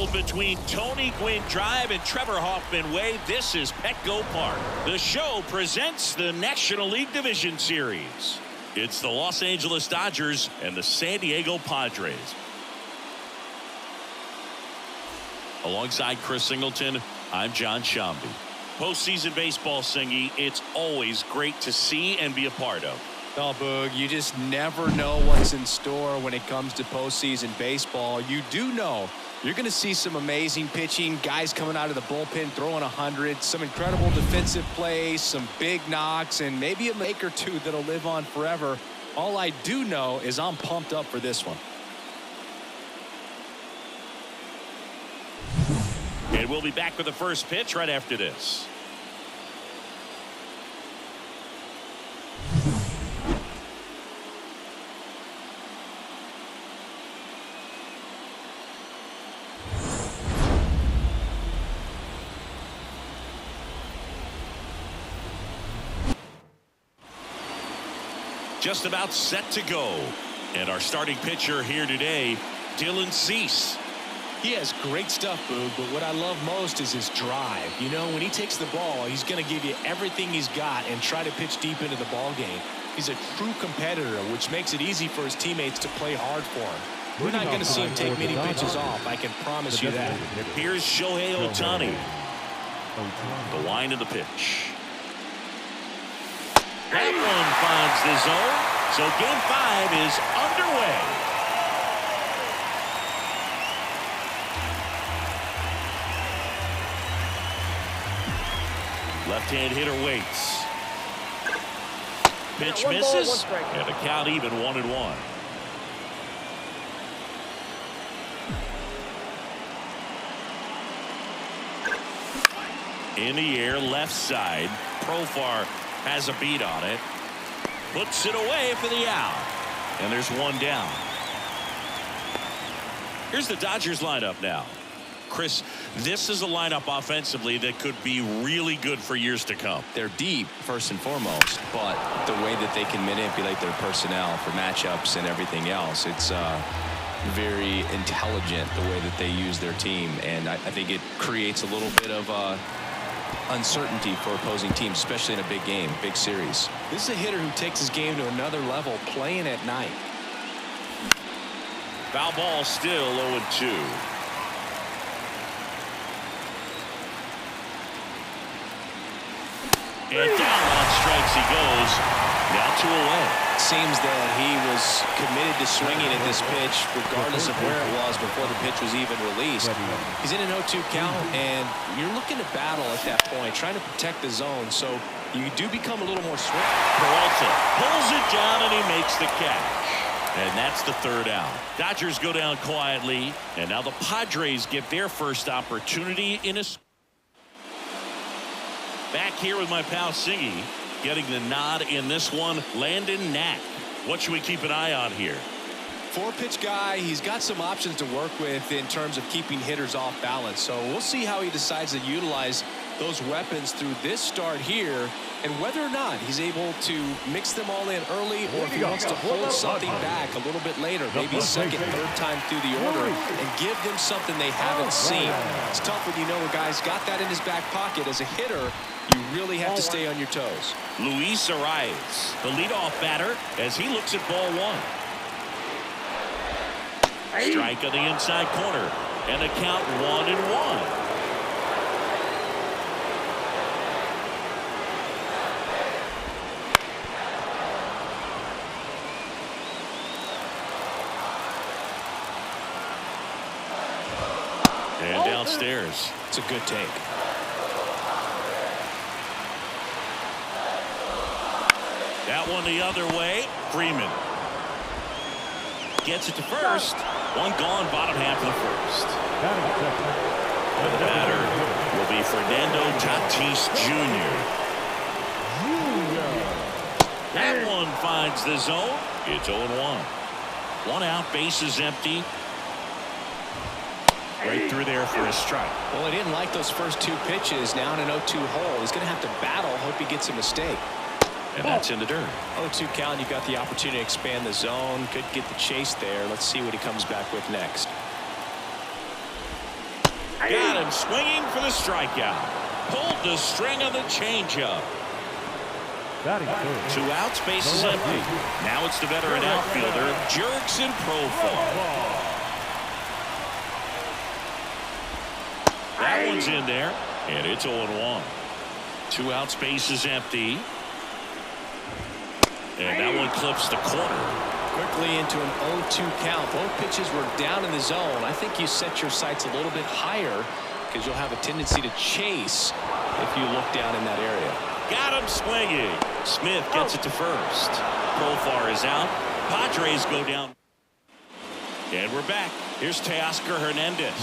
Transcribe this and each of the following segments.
Nestled between Tony Gwynn Drive and Trevor Hoffman Way, this is Petco Park. The show presents the National League Division Series. It's the Los Angeles Dodgers and the San Diego Padres. Alongside Chris Singleton, I'm John Shambi. Postseason baseball, Singy, it's always great to see and be a part of. Oh, Boog, you just never know what's in store when it comes to postseason baseball. You do know you're going to see some amazing pitching, guys coming out of the bullpen throwing 100, some incredible defensive plays, some big knocks, and maybe a make or two that'll live on forever. All I do know is I'm pumped up for this one. And we'll be back with the first pitch right after this. Just about set to go. And our starting pitcher here today, Dylan Cease. He has great stuff, Boog, but what I love most is his drive. You know, when he takes the ball, he's going to give you everything he's got and try to pitch deep into the ball game. He's a true competitor, which makes it easy for his teammates to play hard for him. We're not going to see him take many pitches off, I can promise you that. Here's Shohei Ohtani. The wind of the pitch. That one finds the zone, so Game 5 is underway. Left-hand hitter waits. Pitch misses, and the count even 1-1. In the air, left side. Profar has a beat on it. Puts it away for the out. And there's one down. Here's the Dodgers lineup now. Chris, this is a lineup offensively that could be really good for years to come. They're deep, first and foremost, but the way that they can manipulate their personnel for matchups and everything else, it's very intelligent the way that they use their team. And I think it creates a little bit of uncertainty for opposing teams, especially in a big game, big series. This is a hitter who takes his game to another level, playing at night. Foul ball, still 0-2. And down on strikes he goes. Now 2 away. Seems that he was committed to swinging at this pitch regardless of where it was before the pitch was even released. He's in an 0-2 count, and you're looking to battle at that point, trying to protect the zone, so you do become a little more swift. Peralta pulls it down, and he makes the catch. And that's the third out. Dodgers go down quietly, and now the Padres get their first opportunity in a... Back here with my pal Singy, getting the nod in this one, Landon Knack. What should we keep an eye on here? 4-pitch guy. He's got some options to work with in terms of keeping hitters off balance. So we'll see how he decides to utilize those weapons through this start here, and whether or not he's able to mix them all in early, or if he wants to hold something back a little bit later, maybe second, third time through the order, and give them something they haven't seen. It's tough when you know a guy's got that in his back pocket. As a hitter, you really have to stay on your toes. Luis Arias, the leadoff batter, as he looks at ball one. Strike on the inside corner, and the count 1-1. And downstairs. It's a good take. That one the other way. Freeman gets it to first. One gone, bottom half of the first. And the batter will be Fernando Tatis Jr. That one finds the zone. It's 0-1. One out, bases empty. Right through there for a strike. Well, he didn't like those first 2 pitches. Now in an 0-2 hole. He's going to have to battle. Hope he gets a mistake. And that's in the dirt. 0-2 count. You got the opportunity to expand the zone. Could get the chase there. Let's see what he comes back with next. Got him swinging for the strikeout. Pulled the string on the changeup. 2 outs, bases empty. Now it's the veteran outfielder, Jurickson Profar. That one's in there, and it's 0-1. 2 outs, bases empty. And that one clips the corner. Quickly into an 0-2 count. Both pitches were down in the zone. I think you set your sights a little bit higher because you'll have a tendency to chase if you look down in that area. Got him swinging. Smith gets it to first. Profar is out. Padres go down. And we're back. Here's Teoscar Hernandez.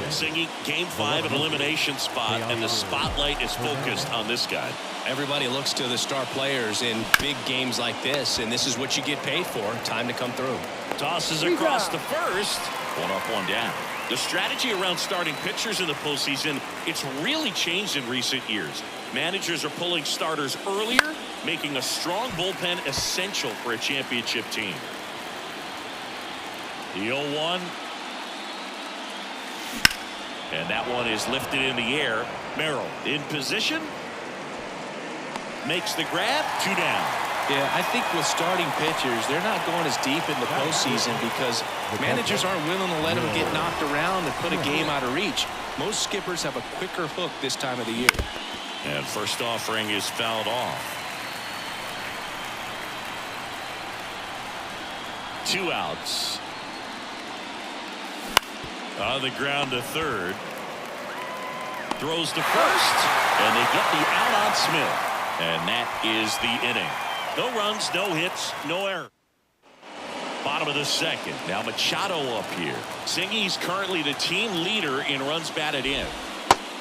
Singing Game 5 an elimination spot, and the spotlight is focused on this guy. Everybody looks to the star players in big games like this, and this is what you get paid for. Time to come through. Tosses across the first. 1 up, 1 down. The strategy around starting pitchers in the postseason, it's really changed in recent years. Managers are pulling starters earlier, making a strong bullpen essential for a championship team. The 0-1. And that one is lifted in the air. Merrill in position. Makes the grab. 2 down. Yeah, I think with starting pitchers, they're not going as deep in the postseason because managers aren't willing to let them get knocked around and put a game out of reach. Most skippers have a quicker hook this time of the year. And first offering is fouled off. 2 outs. On the ground to third. Throws to first. And they get the out on Smith. And that is the inning. No runs, no hits, no error. Bottom of the second. Now Machado up here. Singy's currently the team leader in runs batted in.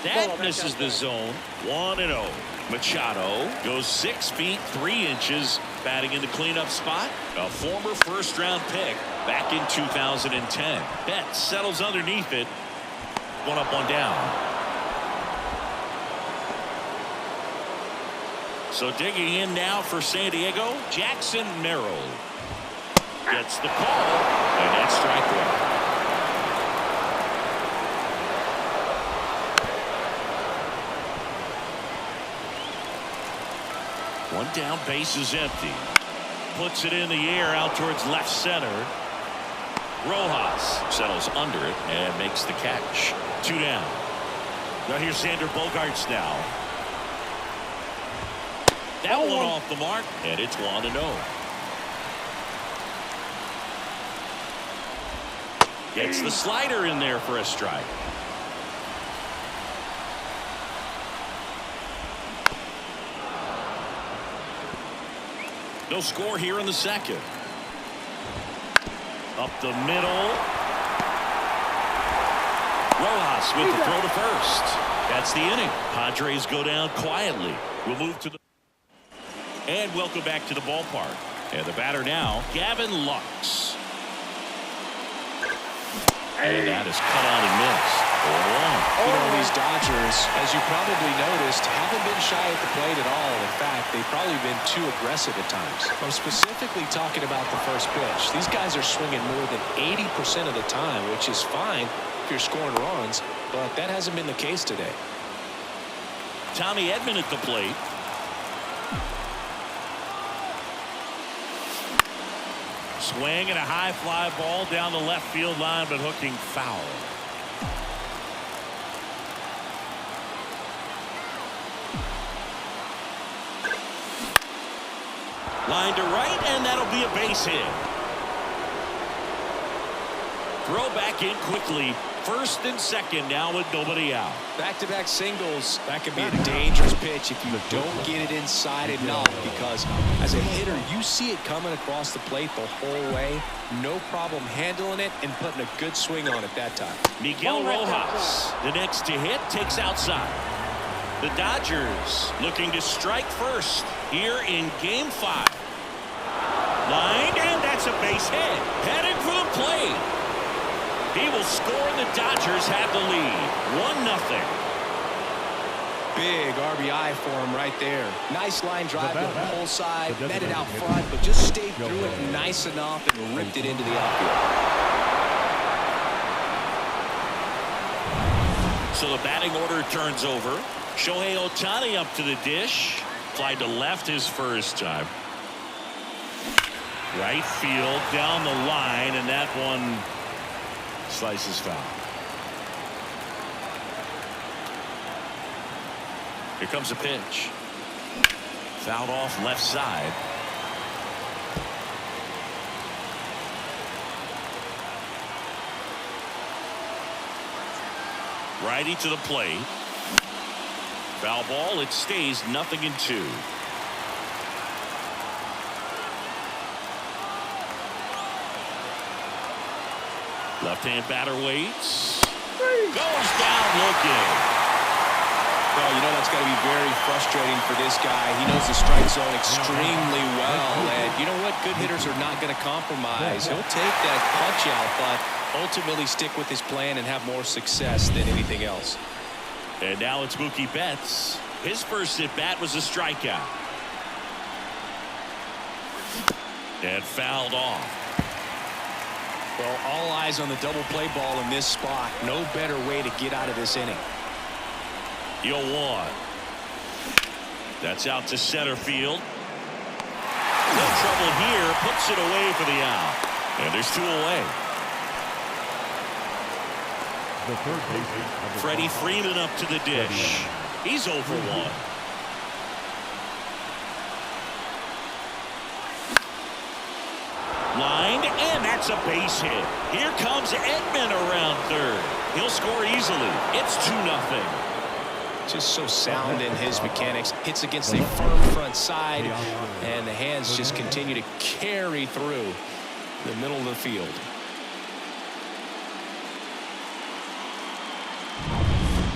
That misses the zone. 1-0. Machado goes 6 feet 3 inches, batting in the cleanup spot. A former first-round pick back in 2010. Betts settles underneath it. 1 up, 1 down. So digging in now for San Diego, Jackson Merrill gets the call, and that's strike 1. 1 down, base is empty. Puts it in the air out towards left center. Rojas settles under it and makes the catch. 2 down. Now here's Xander Bogaerts now. That one off the mark, and it's 1-0. Gets the slider in there for a strike. No score here in the second. Up the middle. Rojas with the throw to first. That's the inning. Padres go down quietly. We'll move to the... And welcome back to the ballpark. And the batter now, Gavin Lux. And that is cut out and missed. 0-1. You know, these Dodgers, as you probably noticed, haven't been shy at the plate at all. In fact, they've probably been too aggressive at times. I'm specifically talking about the first pitch. These guys are swinging more than 80% of the time, which is fine if you're scoring runs, but that hasn't been the case today. Tommy Edman at the plate. Swing and a high fly ball down the left field line, but hooking foul. Line to right, and that'll be a base hit. Throw back in quickly. First and second now with nobody out. Back-to-back singles. That could be a dangerous pitch if you don't get it inside enough, because as a hitter, you see it coming across the plate the whole way. No problem handling it and putting a good swing on it that time. Miguel Rojas, the next to hit, takes outside. The Dodgers looking to strike first here in Game 5. Line, and that's a base hit. Headed for the plate. He will score, and the Dodgers have the lead. 1-0. Big RBI for him right there. Nice line drive to the pull side, met it out front, but just stayed through it nice enough and ripped it into the outfield. So the batting order turns over. Shohei Ohtani up to the dish. Fly to left his first time. Right field down the line, and that one slices foul. Here comes a pitch. Fouled off left side. Righty to the plate. Foul ball. It stays 0-2. Left-hand batter waits. Goes down looking. Well, you know that's got to be very frustrating for this guy. He knows the strike zone extremely well. And you know what? Good hitters are not going to compromise. He'll take that punch out, but ultimately stick with his plan and have more success than anything else. And now it's Mookie Betts. His first at-bat was a strikeout. And fouled off. Well, all eyes on the double play ball in this spot. No better way to get out of this inning. 0-1. That's out to center field. No trouble here. Puts it away for the out. And there's 2 away. Freddie Freeman up to the dish. He's 0 for 1. Lined, and that's a base hit. Here comes Edman around third. He'll score easily. It's 2-0. Just so sound in his mechanics. Hits against a firm front side, and the hands just continue to carry through the middle of the field.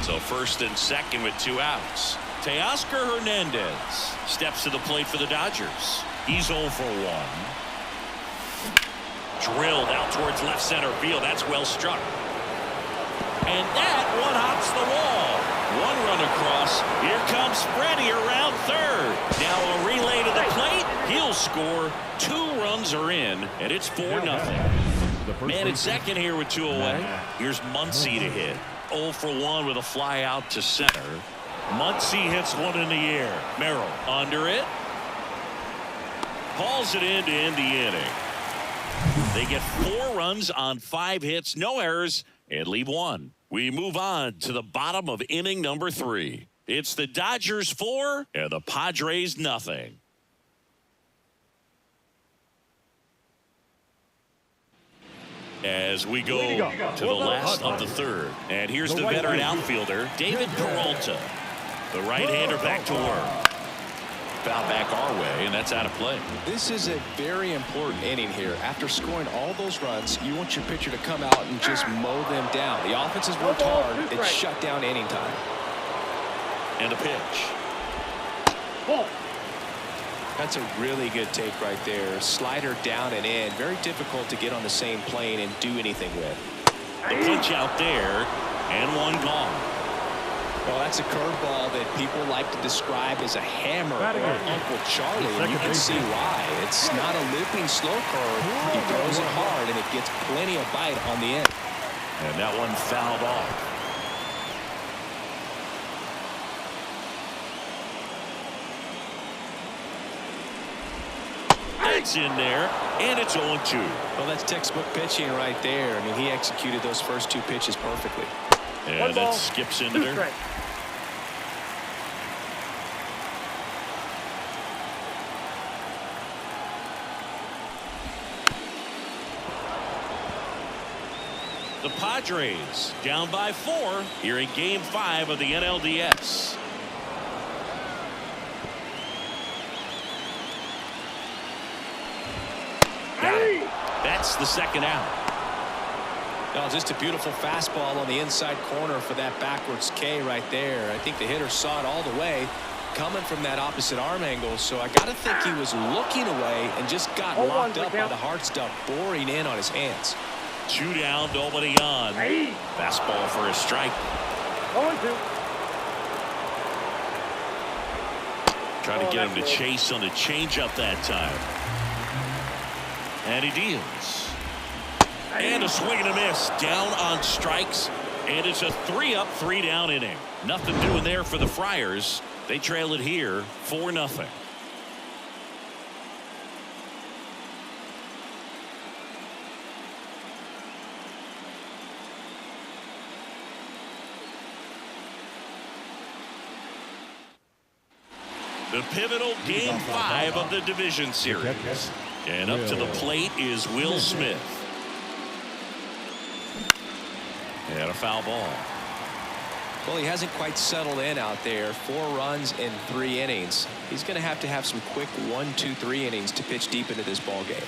So first and second with 2 outs. Teoscar Hernandez steps to the plate for the Dodgers. He's 0 for 1. Drilled out towards left center field. That's well struck. And that one hops the wall. 1 run across. Here comes Freddie around third. Now a relay to the plate. He'll score. 2 runs are in, and it's 4-0. Man at second here with 2 away. Here's Muncy to hit. 0 for 1 with a fly out to center. Muncy hits one in the air. Merrill under it. Hauls it in to end the inning. They get 4 runs on 5 hits, no errors, and leave 1. We move on to the bottom of inning number 3. It's the Dodgers 4 and the Padres 0. As we go to the last of the third. And here's the veteran outfielder, David Peralta. The right-hander back to work. Foul back our way, and that's out of play. This is a very important inning here. After scoring all those runs, you want your pitcher to come out and just mow them down. The offense has worked hard. It's shut down inning time. And a pitch. That's a really good take right there. Slider down and in. Very difficult to get on the same plane and do anything with. The punch out there, and 1 gone. Well, that's a curveball that people like to describe as a hammer or Uncle Charlie, and you can see why. It's not a looping slow curve. He throws it hard, and it gets plenty of bite on the end. And that one fouled off. It's in there, and it's 0-2. Well, that's textbook pitching right there. I mean, he executed those first 2 pitches perfectly. And it skips into there. The Padres down by 4 here in Game 5 of the NLDS. That's the second out. Well, just a beautiful fastball on the inside corner for that backwards K right there. I think the hitter saw it all the way coming from that opposite arm angle. So I got to think he was looking away and just got locked up by the hard stuff boring in on his hands. 2 down, nobody on. Fastball for a strike. 0-2. Trying to get him to chase on the changeup that time. And he deals. And a swing and a miss. Down on strikes. And it's a 3-up, 3-down inning. Nothing doing there for the Friars. They trail it here 4-0. The pivotal Game 5 of the division series. And up to the plate is Will Smith. And a foul ball. Well, he hasn't quite settled in out there. 4 runs in 3 innings. He's going to have some quick 1, 2, 3 innings to pitch deep into this ball game.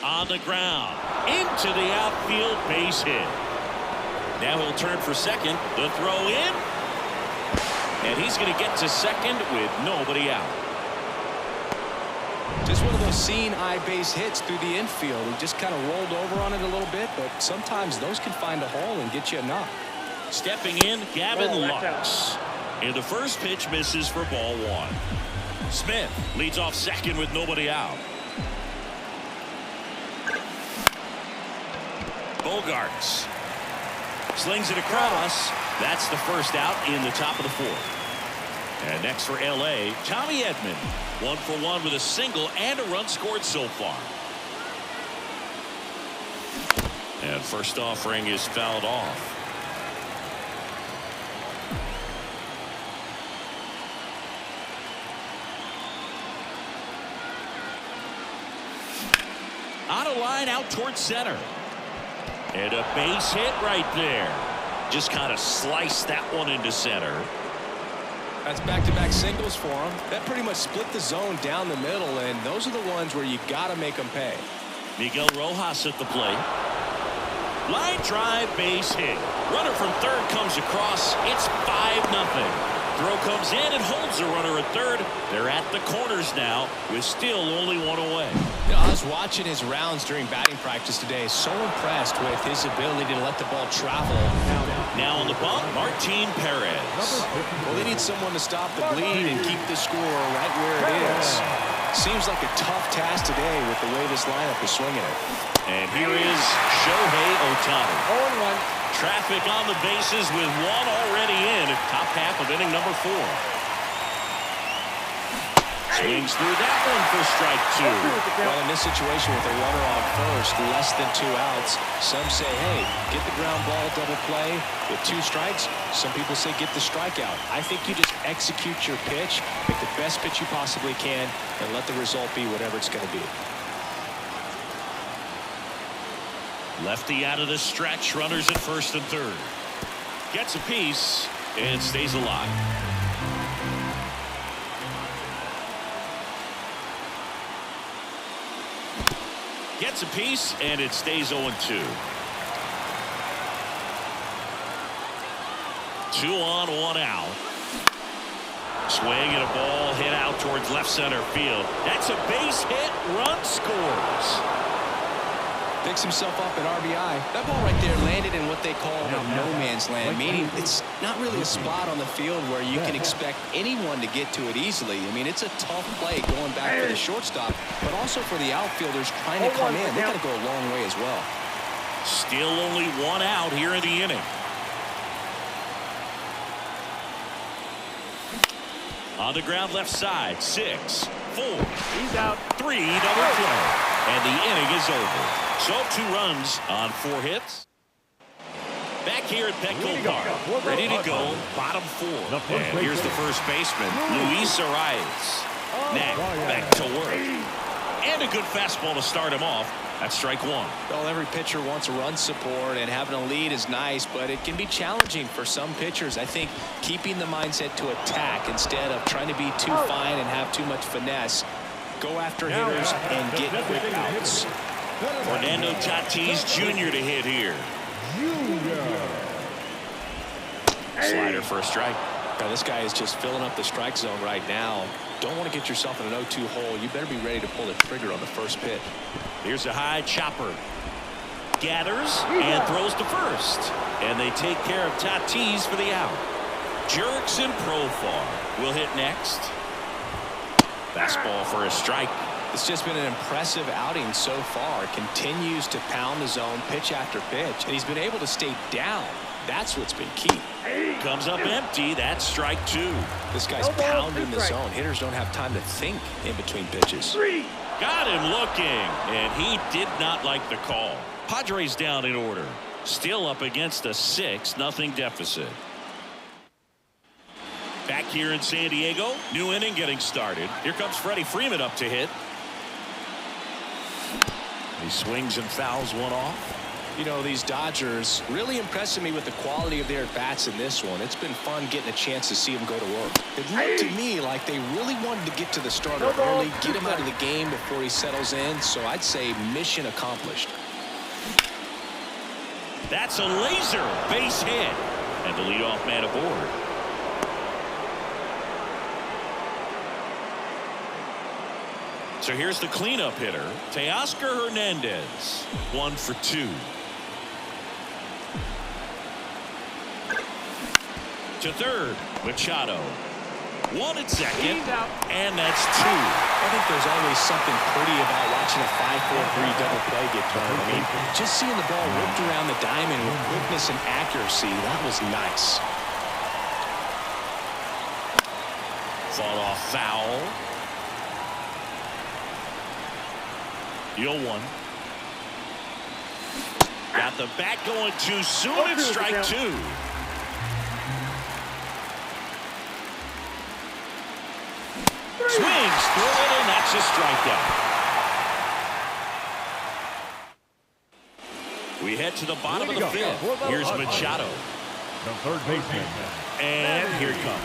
On the ground. Into the outfield, base hit. Now he'll turn for second. The throw in. And he's going to get to second with nobody out. Just one of those seeing eye base hits through the infield. He just kind of rolled over on it a little bit, but sometimes those can find a hole and get you a knock. Stepping in, Gavin Lux. And the first pitch misses for ball 1. Smith leads off second with nobody out. Bogarts slings it across. That's the first out in the top of the 4th. And next for L.A., Tommy Edman. 1 for 1 with a single and a run scored so far. And first offering is fouled off. On a line out towards center. And a base hit right there. Just kind of sliced that one into center. That's back-to-back singles for him. That pretty much split the zone down the middle, and those are the ones where you got to make them pay. Miguel Rojas at the plate. Line drive, base hit. Runner from third comes across. It's 5-0. Throw comes in and holds the runner at third. They're at the corners now with still only 1 away. You know, I was watching his rounds during batting practice today. So impressed with his ability to let the ball travel. Now on the bump, Martin Perez. Well, they need someone to stop the bleed and keep the score right where it is. Seems like a tough task today with the way this lineup is swinging it. And here is Shohei Ohtani. 0-1. Traffic on the bases with 1 already in. Top half of inning number 4. Swings through that one for strike 2. Well, in this situation with a runner on first, less than 2 outs, some say, hey, get the ground ball, double play. With 2 strikes, some people say get the strikeout. I think you just execute your pitch, make the best pitch you possibly can, and let the result be whatever it's going to be. Lefty out of the stretch. Runners at first and third. Gets a piece and stays alive. Gets a piece and it stays 0-2. 2 on, 1 out. Swing and a ball hit out towards left center field. That's a base hit. Run scores. Picks himself up at RBI. That ball right there landed in what they call a no man's land, meaning it's not really a spot on the field where you can expect anyone to get to it easily. I mean, it's a tough play going back for the shortstop, but also for the outfielders trying to come in. They got to go a long way as well. Still only 1 out here in the inning. On the ground left side, 6, 4. He's out. 3 double play. And the inning is over. So 2 runs on 4 hits. Back here at Petco Park. Ready to go. Bottom 4. And here's the first baseman, Luis Arias. Now back to work. And a good fastball to start him off. That's strike 1. Well, every pitcher wants run support, and having a lead is nice, but it can be challenging for some pitchers. I think keeping the mindset to attack instead of trying to be too fine and have too much finesse. Go after hitters and get quick outs. Fernando Tatis Jr. to hit here. Slider for a strike. Now, this guy is just filling up the strike zone right now. Don't want to get yourself in an 0-2 hole. You better be ready to pull the trigger on the first pitch. Here's a high chopper. Gathers and throws to first. And they take care of Tatis for the out. Jerks and Profar will hit next. Fastball for a strike. It's just been an impressive outing so far. Continues to pound the zone pitch after pitch, and he's been able to stay down That's what's been key. Comes up empty. That's strike two. This guy's pounding the zone. Hitters don't have time to think in between pitches. Got him looking, and he did not like the call. Padres down in order. Still up against a 6-0 deficit. Back here in San Diego, new inning getting started. Here comes Freddie Freeman up to hit. He swings and fouls one off. You know, these Dodgers really impressing me with the quality of their bats in this one. It's been fun getting a chance to see them go to work. It looked to me like they really wanted to get to the starter early, get him out of the game before he settles in. So I'd say mission accomplished. That's a laser base hit. And the leadoff man aboard. So here's the cleanup hitter, Teoscar Hernandez. 1 for 2. To third, Machado. 1 at second, and that's 2. I think there's always something pretty about watching a 5-4-3 double play get thrown. I mean, just seeing the ball whipped around the diamond with quickness and accuracy, that was nice. Fought off foul. 0-1. Got the bat going too soon. It's strike 2. Swings through it, and that's a strikeout. We head to the bottom of the 5th. Here's Machado. The third baseman. And here it comes.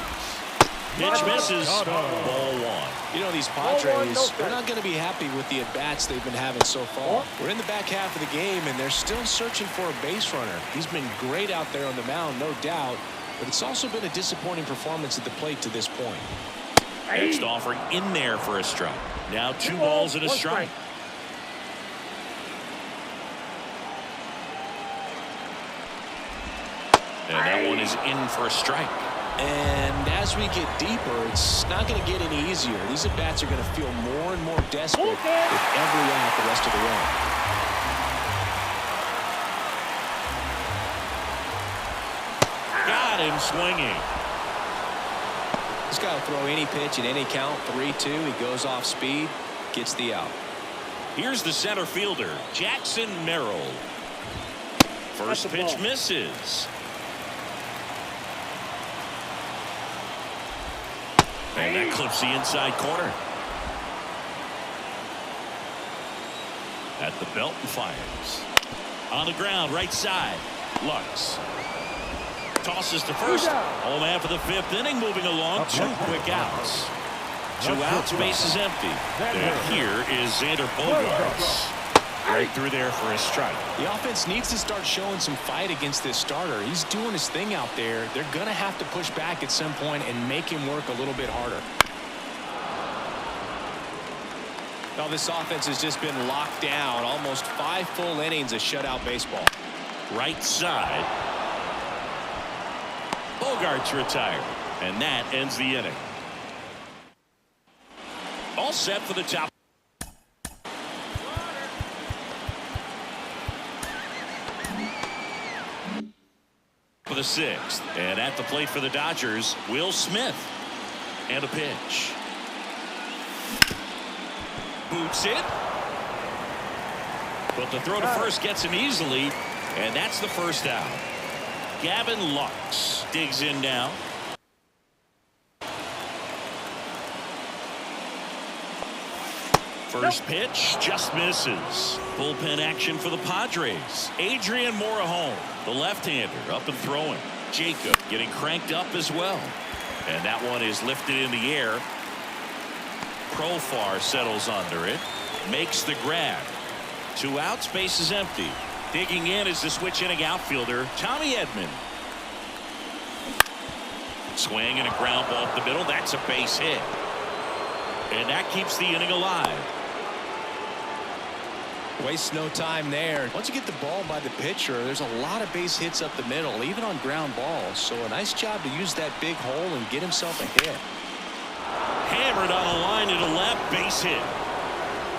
Pitch misses. Ball 1. You know, these Padres, they're not going to be happy with the at-bats they've been having so far. We're in the back half of the game, and they're still searching for a base runner. He's been great out there on the mound, no doubt, but it's also been a disappointing performance at the plate to this point. Next offering in there for a strike. Now 2 balls and a strike. And that one is in for a strike. And as we get deeper, it's not going to get any easier. These at-bats are going to feel more and more desperate with every out the rest of the way. Got him swinging. This guy will throw any pitch at any count. 3-2. He goes off speed, gets the out. Here's the center fielder, Jackson Merrill. First pitch misses. And that clips the inside corner. At the belt and fires. On the ground, right side. Lux. Tosses to first. Home after the 5th inning, moving along. 2 quick outs. 2 outs, base is empty. And here is Xander Bogaerts. Right through there for a strike. The offense needs to start showing some fight against this starter. He's doing his thing out there. They're going to have to push back at some point and make him work a little bit harder. Now this offense has just been locked down. Almost 5 full innings of shutout baseball. Right side. Bogaerts retired. And that ends the inning. All set for the top. For the 6th, and at the plate for the Dodgers, Will Smith. And a pitch. Boots it. But the throw to first gets him easily, and that's the first out. Gavin Lux digs in now. First pitch just misses. Bullpen action for the Padres. Adrian Morejon, the left-hander, up and throwing. Jacob getting cranked up as well. And that one is lifted in the air. Profar settles under it. Makes the grab. 2 outs, base is empty. Digging in is the switch inning outfielder, Tommy Edman. Swing and a ground ball up the middle. That's a base hit. And that keeps the inning alive. Waste no time there. Once you get the ball by the pitcher, there's a lot of base hits up the middle, even on ground balls. So a nice job to use that big hole and get himself a hit. Hammered on a line to the left, base hit.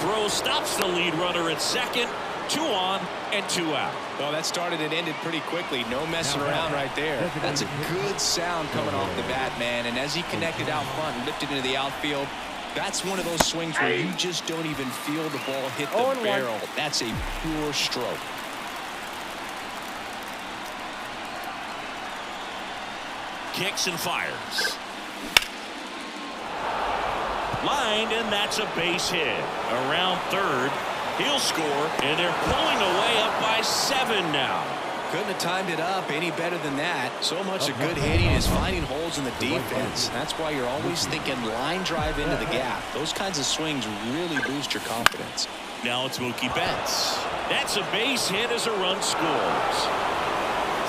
Throw stops the lead runner at second. 2 on and 2 out. Well, that started and ended pretty quickly. No messing around right there. That's a good sound coming off the bat, man. And as he connected out front and lifted into the outfield, that's one of those swings where you just don't even feel the ball hit the barrel. That's a pure stroke. Kicks and fires. Lined, and that's a base hit. Around third, he'll score, and they're pulling away up by 7 now. Couldn't have timed it up any better than that. So much of good hitting is finding holes in the defense. That's why you're always thinking line drive into the gap. Those kinds of swings really boost your confidence. Now it's Mookie Betts. That's a base hit as a run scores.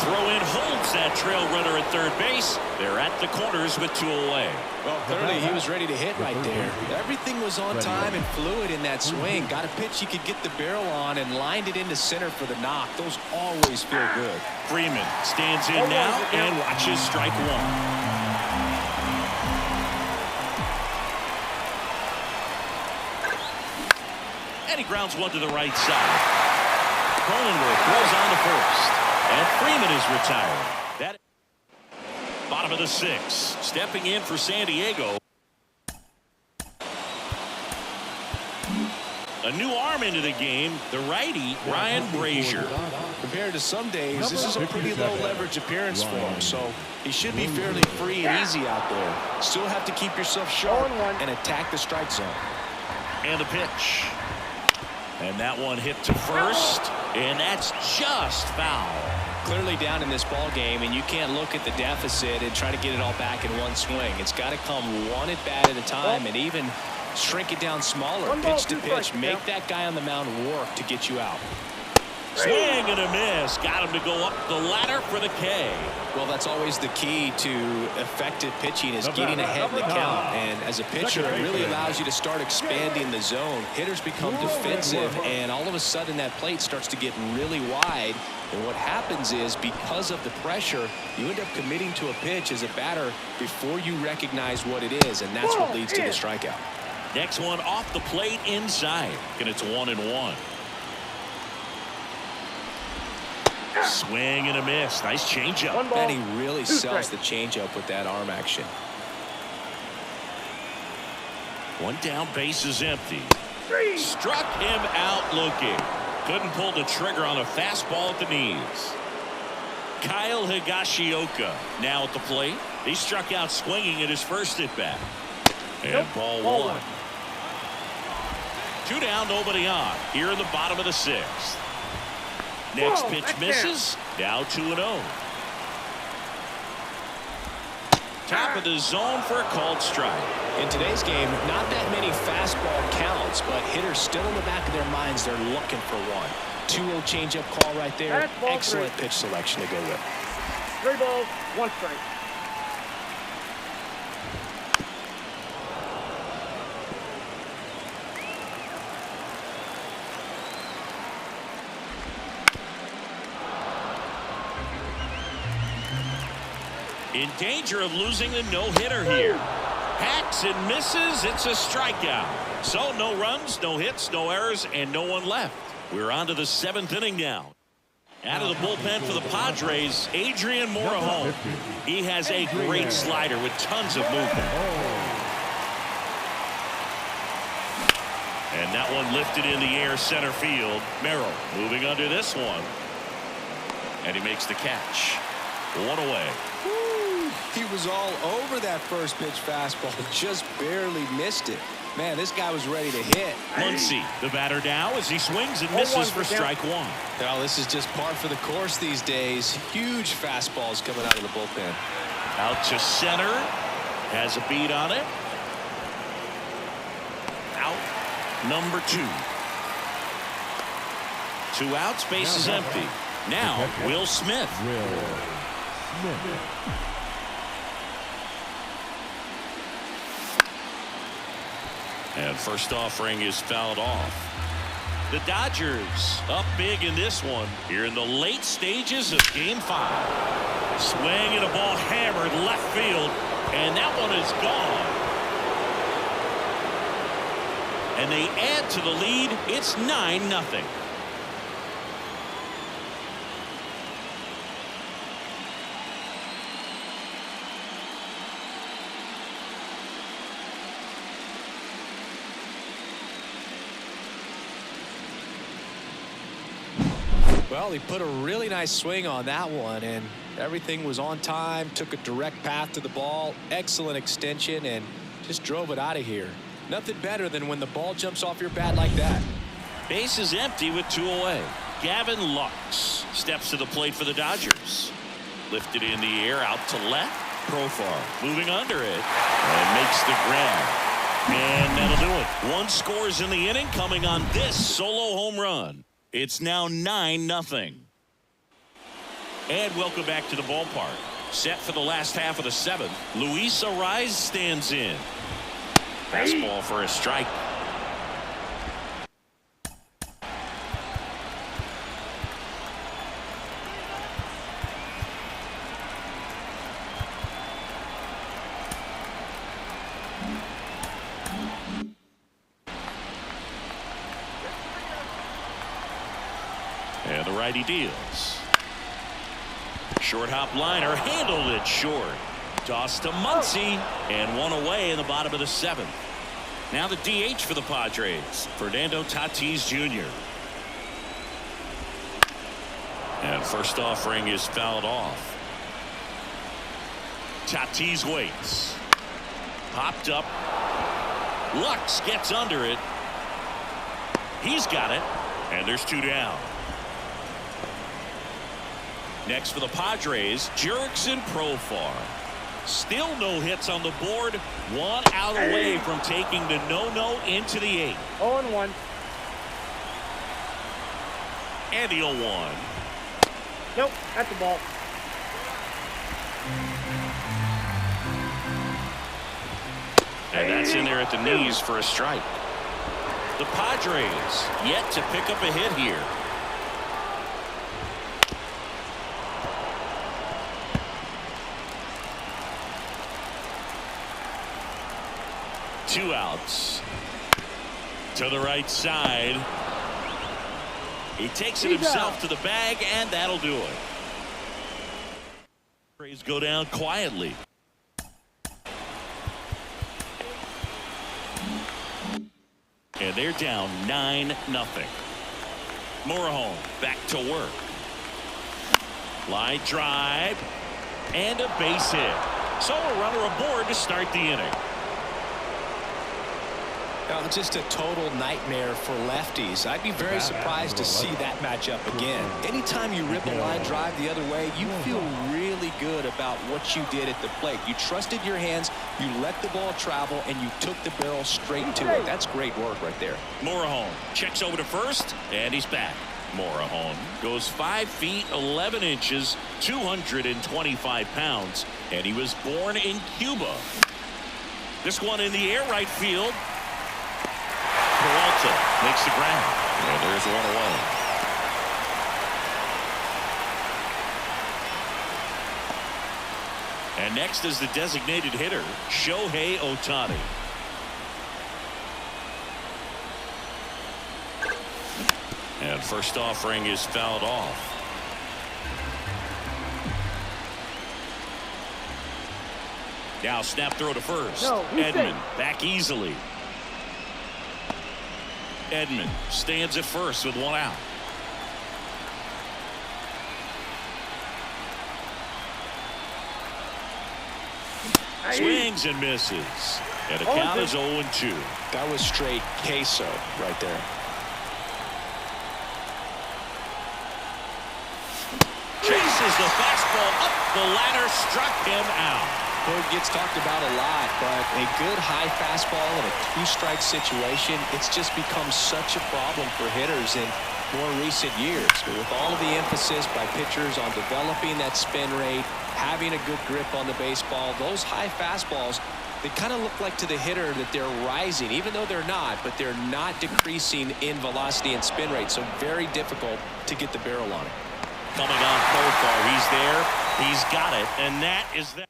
Throw-in holds that trail runner at third base. They're at the corners with 2 away. Well, clearly he was ready to hit right there. Everything was on time and fluid in that swing. Got a pitch he could get the barrel on and lined it into center for the knock. Those always feel good. Freeman stands in now and watches strike 1. And he grounds 1 to the right side. Cronenworth goes on to first. And Freeman is retired. That bottom of the 6th. Stepping in for San Diego. A new arm into the game. The righty, Ryan Brasier. Compared to some days, this is a pretty low leverage appearance for him. So he should be fairly free and easy out there. Still have to keep yourself sharp and attack the strike zone. And the pitch. And that one hit to first. And that's just foul. Clearly down in this ball game, and you can't look at the deficit and try to get it all back in one swing. It's got to come one at bat at a time, and even shrink it down smaller, pitch to pitch. Make that guy on the mound work to get you out. Swing and a miss. Got him to go up the ladder for the K. Well, that's always the key to effective pitching, is getting ahead in the count. And as a pitcher, it really allows you to start expanding the zone. Hitters become defensive, and all of a sudden that plate starts to get really wide. And what happens is, because of the pressure, you end up committing to a pitch as a batter before you recognize what it is, and that's what leads to the strikeout. Next one off the plate inside, and it's 1-1. Swing and a miss. Nice changeup. And he really sells the changeup with that arm action. 1 down, base is empty. Struck him out looking. Couldn't pull the trigger on a fastball at the knees. Kyle Higashioka now at the plate. He struck out swinging at his first at bat. And ball 1. 2 down, nobody on. Here in the bottom of the 6th. Next pitch misses. Now 2-0. Top of the zone for a called strike. In today's game, not that many fastball counts, but hitters still in the back of their minds, they're looking for one. 2-0 changeup call right there. Excellent pitch selection to go with. 3 balls, 1 strike. In danger of losing the no-hitter here. Hacks and misses. It's a strikeout. So no runs, no hits, no errors, and no one left. We're on to the 7th inning now. Out of the bullpen for the Padres, Adrian Morejon. He has a great slider with tons of movement. And that one lifted in the air center field. Merrill moving under this one. And he makes the catch. 1 away. He was all over that first pitch fastball, just barely missed it. Man, this guy was ready to hit. Muncy, the batter now, as he swings and misses for strike 1. Well, this is just par for the course these days. Huge fastballs coming out of the bullpen. Out to center. Has a beat on it. Out. Number 2. 2 outs, base is empty. Now, Will Smith. And first offering is fouled off. The Dodgers up big in this one here in the late stages of Game 5. Swing and a ball hammered left field, and that one is gone. And they add to the lead. It's 9-0. Well, he put a really nice swing on that one, and everything was on time, took a direct path to the ball, excellent extension, and just drove it out of here. Nothing better than when the ball jumps off your bat like that. Base is empty with 2 away. Gavin Lux steps to the plate for the Dodgers. Lifted in the air out to left. Profar moving under it and makes the grab. And that'll do it. 1 scores in the inning coming on this solo home run. It's now 9-0. And welcome back to the ballpark. Set for the last half of the 7th. Luis Arraez stands in. Fastball for a strike. And the righty deals. Short hop liner, handled it short. Toss to Muncy, and 1 away in the bottom of the 7th. Now the DH for the Padres, Fernando Tatis Jr. And first offering is fouled off. Tatis waits. Popped up. Lux gets under it. He's got it, and there's 2 down. Next for the Padres, Jurickson Profar. Still no hits on the board. 1 out away from taking the no-no into the 8th. 0-1. And the 0-1. Nope, that's the ball. And that's in there at the knees for a strike. The Padres yet to pick up a hit here. Two outs. To the right side. He takes it himself to the bag, and that'll do it. Padres go down quietly. And they're down 9-0. Morejon back to work. Line drive. And a base hit. So a runner aboard to start the inning. Now, just a total nightmare for lefties. I'd be very surprised to see that matchup again. Anytime you rip a line drive the other way, you feel really good about what you did at the plate. You trusted your hands, you let the ball travel, and you took the barrel straight to it. That's great work right there. Morejon checks over to first, and he's back. Morejon goes 5 feet 11 inches, 225 pounds, and he was born in Cuba. This one in the air right field. Peralta makes the grab. And there's 1 away. And next is the designated hitter, Shohei Ohtani. And first offering is fouled off. Now snap throw to first. Edman back easily. Edman stands at first with 1 out. Swings and misses. And the count is 0-2. That was straight queso right there. Chases the fastball up the ladder, struck him out. It gets talked about a lot, but a good high fastball in a 2-strike situation, it's just become such a problem for hitters in more recent years. But with all of the emphasis by pitchers on developing that spin rate, having a good grip on the baseball, those high fastballs, they kind of look like to the hitter that they're rising, even though they're not, but they're not decreasing in velocity and spin rate, so very difficult to get the barrel on it. Coming on Profar, he's there, he's got it, and that is that.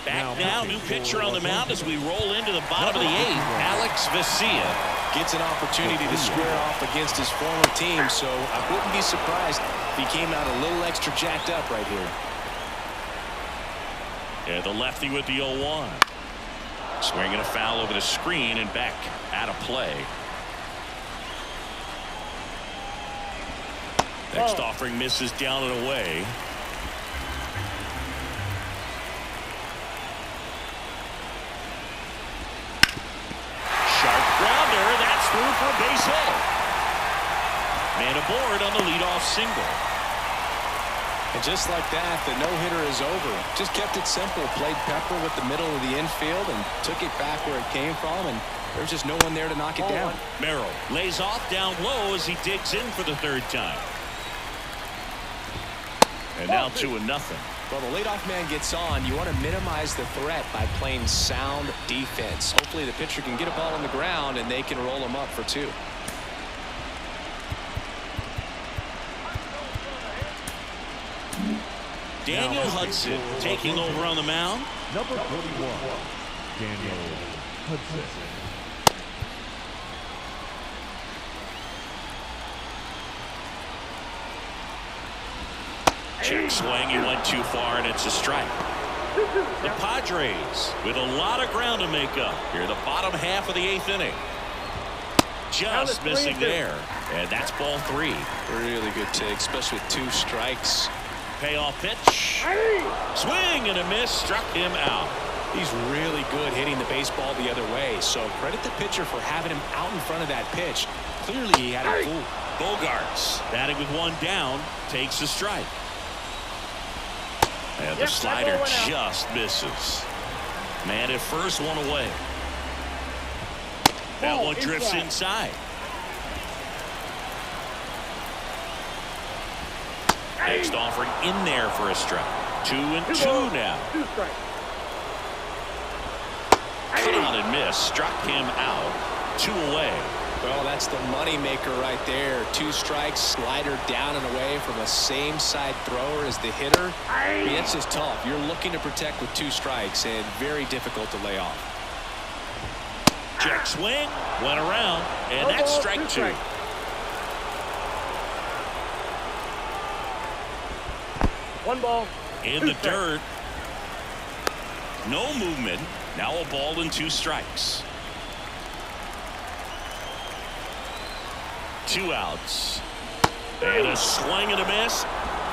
Back now, new pitcher on the mound as we roll into the bottom of the 8th. Alex Vesia gets an opportunity to square off against his former team, so I wouldn't be surprised if he came out a little extra jacked up right here. And the lefty with the 0-1. Swinging a foul over the screen and back out of play. Next offering misses down and away. Sharp grounder. That's through for a base hit. Man aboard on the leadoff single. And just like that, the no-hitter is over. Just kept it simple. Played pepper with the middle of the infield and took it back where it came from, and there's just no one there to knock it down. Merrill lays off down low as he digs in for the third time. And now 2-0. Well, the leadoff man gets on. You want to minimize the threat by playing sound defense. Hopefully the pitcher can get a ball on the ground and they can roll him up for 2. Daniel Hudson taking over on the mound. Number 41, Daniel Hudson. Check swing, he went too far, and it's a strike. The Padres with a lot of ground to make up here in the bottom half of the 8th inning. Just missing there, and that's ball 3. Really good take, especially with 2 strikes. Payoff pitch. Swing and a miss, struck him out. He's really good hitting the baseball the other way, so credit the pitcher for having him out in front of that pitch. Clearly he had him fooled. Bogarts batting with 1 down, takes a strike. And the slider just misses. Man at first, 1 away. That one drifts inside. Next offering in there for a strike. 2-2 now. Cut on and miss. Struck him out. 2 away. Well, that's the money maker right there. 2 strikes, slider down and away from a same side thrower as the hitter. I mean, it's just tough. You're looking to protect with 2 strikes and very difficult to lay off. Check swing, went around, and that's strike 2. One ball. In the dirt. No movement. Now a ball and 2 strikes. 2 outs. And a swing and a miss.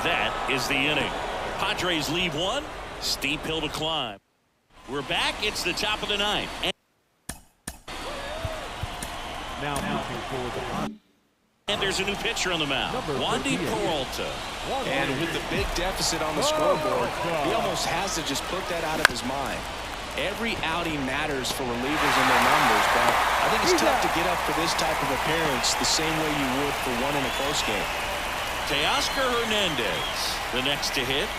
That is the inning. Padres leave 1. Steep hill to climb. We're back. It's the top of the 9th. And there's a new pitcher on the mound. Wandy Peralta. And with the big deficit on the scoreboard, he almost has to just put that out of his mind. Every outing matters for relievers and their numbers, but I think it's tough to get up for this type of appearance the same way you would for one in a close game. Teoscar Hernandez, the next to hit.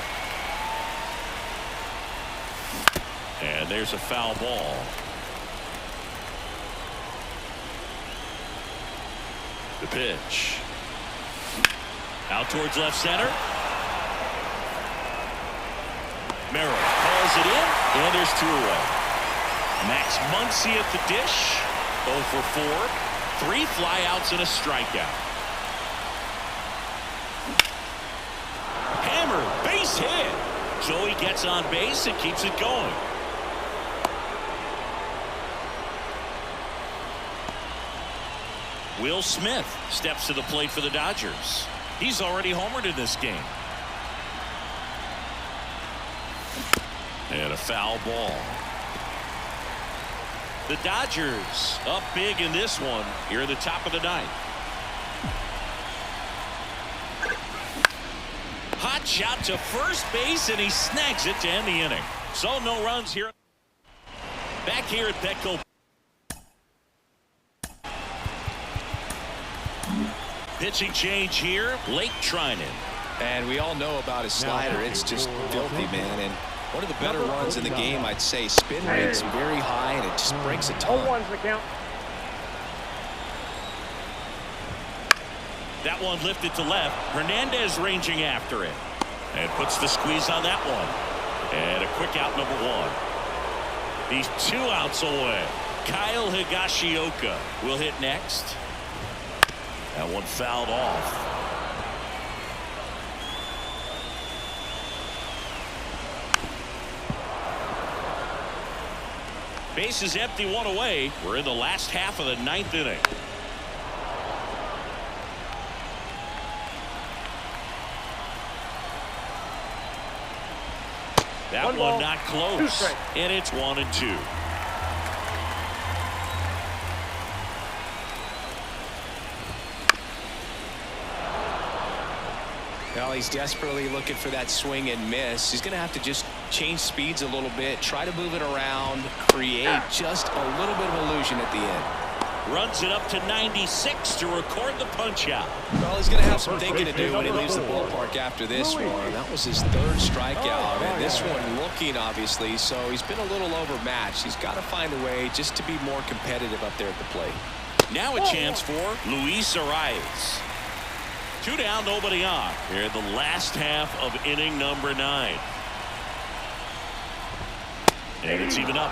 And there's a foul ball. The pitch. Out towards left center. Merrill calls it in, and there's 2 away. Max Muncy at the dish. 0 for 4. 3 flyouts and a strikeout. Hammer, base hit. So he gets on base and keeps it going. Will Smith steps to the plate for the Dodgers. He's already homered in this game. And a foul ball. The Dodgers up big in this one here at the top of the 9th. Hot shot to first base, and he snags it to end the inning. So no runs here. Back here at Petco. Pitching change here, Blake Trinan. And we all know about his slider. It's just filthy, man. And one of the better runs in the game, I'd say. Spin rate's very high, and it just breaks a ton. 0-1's the count. That one lifted to left. Hernandez ranging after it. And puts the squeeze on that one. And a quick out, number 1. He's 2 outs away. Kyle Higashioka will hit next. That one fouled off. Base is empty, 1 away. We're in the last half of the 9th inning. That One one ball, not 2 close. strikes. And it's 1-2. Well, he's desperately looking for that swing and miss. He's going to have to just change speeds a little bit, try to move it around, create just a little bit of illusion at the end. Runs it up to 96 to record the punch out. Well, he's going to have some thinking to do when he leaves the ballpark after this one. That was his third strikeout, and this one looking, obviously, so he's been a little overmatched. He's got to find a way just to be more competitive up there at the plate. Now a chance for Luis Arias. 2 down, nobody on. Here in the last half of inning number 9. And it's even up.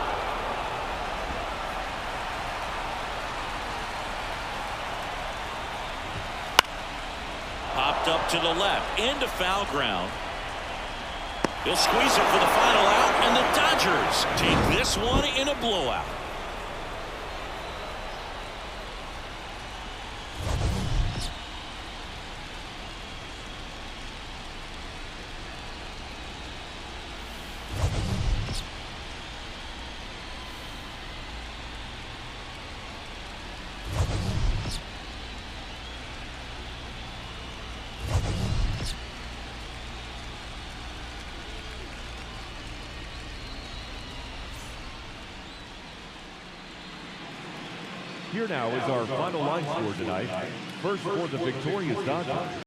Popped up to the left, into foul ground. He'll squeeze it for the final out, and the Dodgers take this one in a blowout. Here now is our final line score tonight. First for the victorious Dodgers.